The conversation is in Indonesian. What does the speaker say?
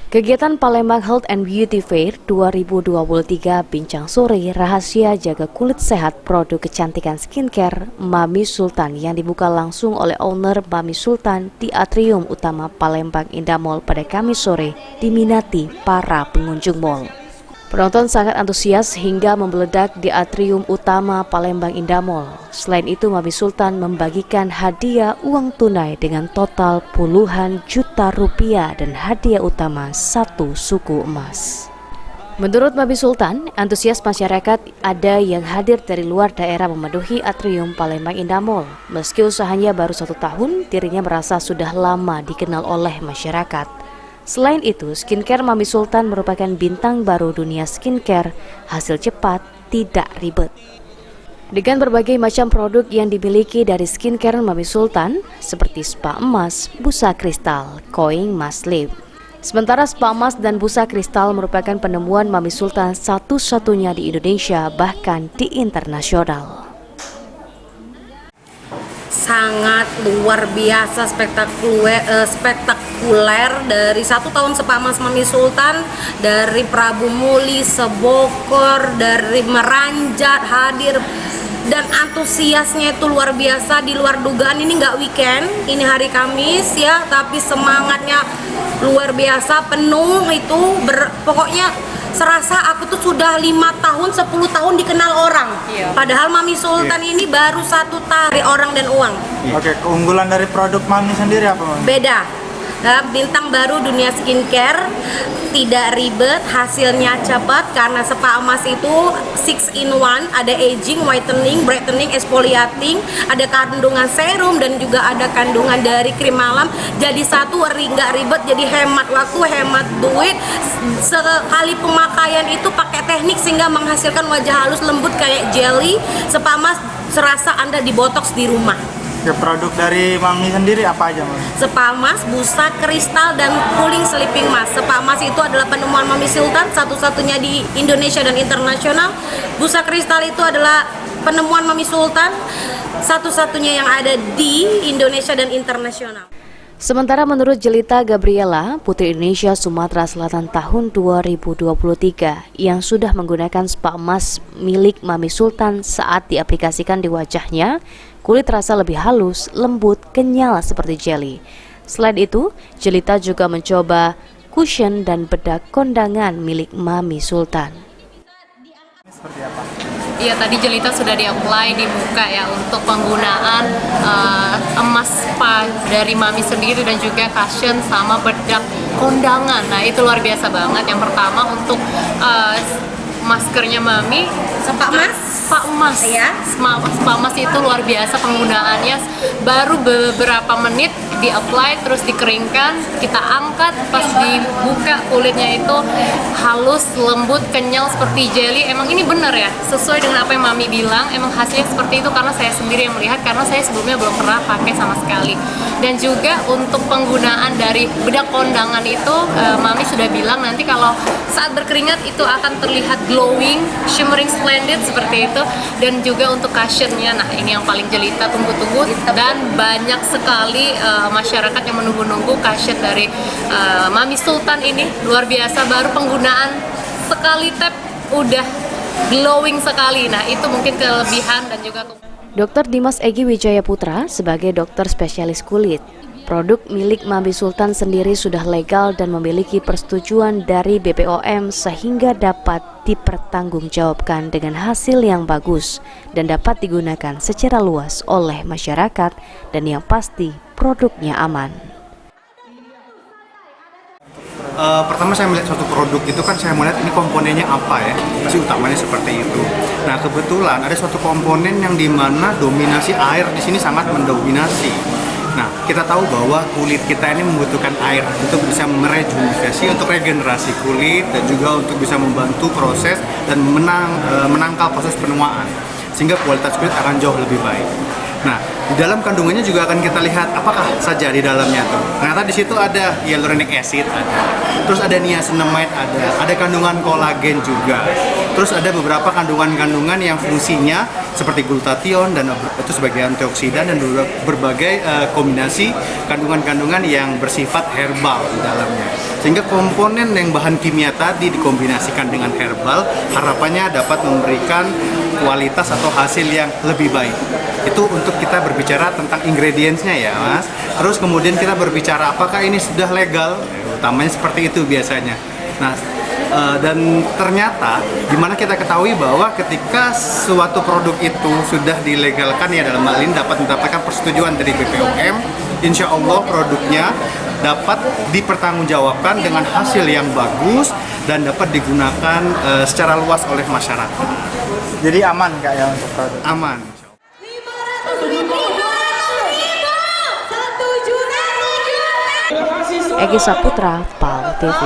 Kegiatan Palembang Health and Beauty Fair 2023 bincang sore rahasia jaga kulit sehat produk kecantikan skincare Mami Sultan yang dibuka langsung oleh owner Mami Sultan di atrium utama Palembang Indah Mall pada Kamis sore diminati para pengunjung mall. Penonton sangat antusias hingga membeledak di atrium utama Palembang Indah Mall. Selain itu, Mami Sultan membagikan hadiah uang tunai dengan total puluhan juta rupiah dan hadiah utama 1 suku emas. Menurut Mami Sultan, antusias masyarakat ada yang hadir dari luar daerah memenuhi atrium Palembang Indah Mall. Meski usahanya baru 1 tahun, dirinya merasa sudah lama dikenal oleh masyarakat. Selain itu, skincare Mami Sultan merupakan bintang baru dunia skincare, hasil cepat, tidak ribet. Dengan berbagai macam produk yang dimiliki dari skincare Mami Sultan, seperti spa emas, busa kristal, koing mask lip. Sementara spa emas dan busa kristal merupakan penemuan Mami Sultan satu-satunya di Indonesia, bahkan di internasional. Sangat luar biasa, spektakuler dari 1 tahun spa emas Mami Sultan, dari Prabu Muli, Sebokor, dari Meranjat hadir, dan antusiasnya itu luar biasa, di luar dugaan. Ini nggak weekend, ini hari Kamis ya, tapi semangatnya luar biasa, penuh itu, pokoknya serasa aku tuh sudah 5 tahun, 10 tahun dikenal orang. Padahal Mami Sultan ini baru 1 tahun dari orang dan uang. Oke, keunggulan dari produk Mami sendiri apa, Mami? Beda. Bintang baru dunia skincare, tidak ribet, hasilnya cepat karena spa emas itu 6 in 1, ada aging, whitening, brightening, exfoliating, ada kandungan serum dan juga ada kandungan dari krim malam. Jadi satu, nggak ribet, jadi hemat waktu, hemat duit. Sekali pemakaian itu pakai teknik sehingga menghasilkan wajah halus lembut kayak jelly. Spa emas serasa Anda dibotox di rumah. Ya, produk dari Mami sendiri apa aja, Mami? Spa emas, busa kristal, dan cooling sleeping mask. Spa emas itu adalah penemuan Mami Sultan, satu-satunya di Indonesia dan internasional. Busa kristal itu adalah penemuan Mami Sultan, satu-satunya yang ada di Indonesia dan internasional. Sementara menurut Jelita Gabriela, Putri Indonesia Sumatera Selatan tahun 2023 yang sudah menggunakan spa emas milik Mami Sultan, saat diaplikasikan di wajahnya, kulit terasa lebih halus, lembut, kenyal seperti jelly. Selain itu, Jelita juga mencoba cushion dan bedak kondangan milik Mami Sultan. Seperti apa? Iya, tadi Jelita sudah di-apply di muka ya untuk penggunaan emas spa dari Mami sendiri dan juga cushion sama bedak kondangan. Nah, itu luar biasa banget. Yang pertama untuk maskernya Mami, Spa emas? Spa emas. Iya. Spa emas itu luar biasa penggunaannya, baru beberapa menit di-apply terus dikeringkan, kita angkat, pas dibuka kulitnya itu halus, lembut, kenyal seperti jelly. Emang ini benar ya, sesuai dengan apa yang Mami bilang, emang hasilnya seperti itu karena saya sendiri yang melihat, karena saya sebelumnya belum pernah pakai sama sekali. Dan juga untuk penggunaan dari bedak kondangan itu, Mami sudah bilang nanti kalau saat berkeringat itu akan terlihat glowing, shimmering, splendid seperti itu. Dan juga untuk cushionnya, nah ini yang paling Jelita tunggu-tunggu, dan banyak sekali masyarakat yang menunggu-nunggu cushion dari Mami Sultan ini. Luar biasa, baru penggunaan sekali tap udah glowing sekali. Nah, itu mungkin kelebihan dan juga Dr. Dimas Egy Wijaya Putra sebagai dokter spesialis kulit. Produk milik Mami Sultan sendiri sudah legal dan memiliki persetujuan dari BPOM sehingga dapat dipertanggungjawabkan dengan hasil yang bagus dan dapat digunakan secara luas oleh masyarakat, dan yang pasti produknya aman. Pertama saya melihat suatu produk itu kan saya melihat ini komponennya apa ya, pasti utamanya seperti itu. Nah, kebetulan ada suatu komponen yang dimana dominasi air di sini sangat mendominasi. Nah, kita tahu bahwa kulit kita ini membutuhkan air untuk bisa merejuvenasi, untuk regenerasi kulit, dan juga untuk bisa membantu proses dan menangkal proses penuaan, sehingga kualitas kulit akan jauh lebih baik. Nah, di dalam kandungannya juga akan kita lihat apakah saja di dalamnya tuh. Ternyata di situ ada hyaluronic acid, terus ada niacinamide, ada kandungan kolagen juga. Terus ada beberapa kandungan-kandungan yang fungsinya seperti glutathione dan itu sebagai antioksidan dan berbagai kombinasi kandungan-kandungan yang bersifat herbal di dalamnya. Sehingga komponen yang bahan kimia tadi dikombinasikan dengan herbal, harapannya dapat memberikan kualitas atau hasil yang lebih baik. Itu untuk kita berbicara tentang ingredients-nya ya Mas. Terus kemudian kita berbicara apakah ini sudah legal, utamanya seperti itu biasanya. Nah, dan ternyata dimana kita ketahui bahwa ketika suatu produk itu sudah dilegalkan ya dalam hal ini dapat mendapatkan persetujuan dari BPOM, insya Allah produknya dapat dipertanggungjawabkan dengan hasil yang bagus dan dapat digunakan secara luas oleh masyarakat. Jadi aman Kak ya untuk produk? Aman. 500.000, 200.000, 1 juta. Egi Saputra, PAL TV.